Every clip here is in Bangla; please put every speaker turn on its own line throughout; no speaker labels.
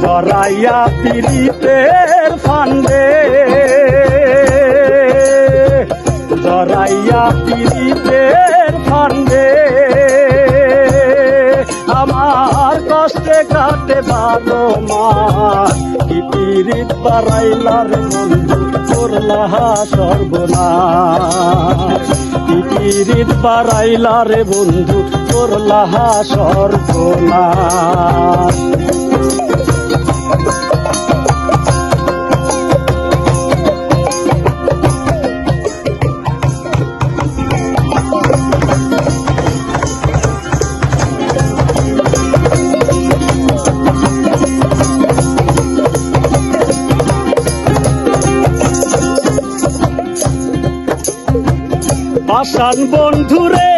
জড়াইয়া পীড়িতের ফান্দে, জড়াইয়া পীড়িতের ফান্দে, আমার কষ্টে কাটে 12 মাস। কি পীড়িত বাড়াইলার বন্ধু করলা সর্বনাশ, কি পীড়িত বাড়াইলার বন্ধু করলা সর্বনাশ। পাষাণ বন্ধুরে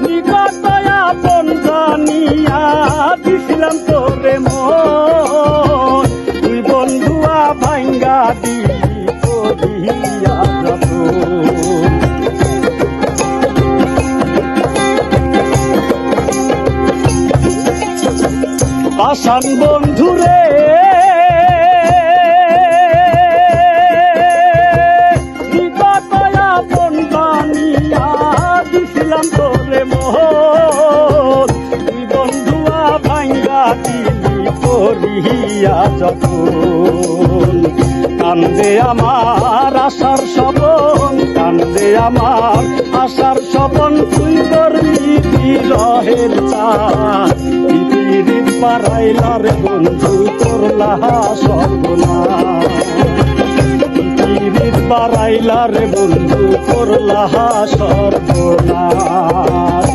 নিকট আপন জানিয়া দিছিলাম তোরে মন, তুই বন্ধুয়া ভাঙ্গা দিলি করিয়া যতন। পাষাণ বন্ধুরে তোরে মোহন, তুই বন্ধুয়া ভাঙ্গা দিলি করিয়া যতন। কান্দে আমার আশার স্বপন, কান্দে আমার আশার স্বপন, তুই করলি বিরহের চান। পীড়িত বাড়াইলার বন্ধু করলা সর্বনাশ, পীড়িত বাড়াইলার বন্ধু করলা সর্বনাশ।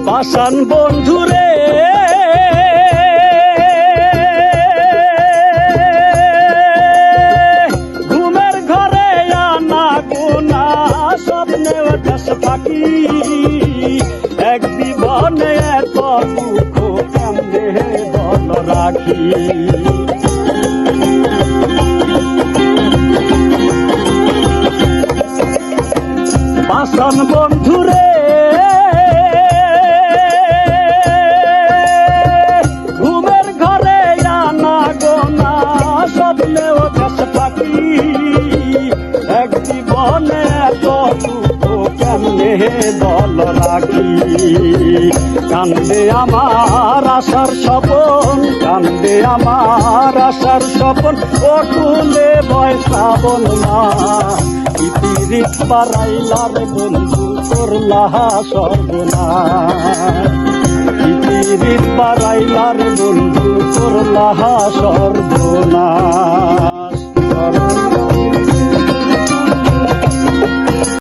পাষাণ বন্ধুরে ঘুমের ঘরে আনা গোনা, স্বপ্নে দেশ ফাঁকি, এক জীবনে এত দুঃখ কেমনে বল রাখি। পাষাণ বন্ধুরে ঘুমের ঘরে আনা গোনা, স্বপ্নেও দেশ পাখি, এক জীবনে এত দুঃখ কেমনে দল রাখি। কান্দে আমার আশার স্বপন, কান্দে আমার আশার স্বপন, অকুলে বয় শ্রাবণ মাস। পীড়িত বাড়াইলার বন্ধু করলা সর্বনাশ, পীড়িত বাড়াইলার বন্ধু করলা সর্বনাশ।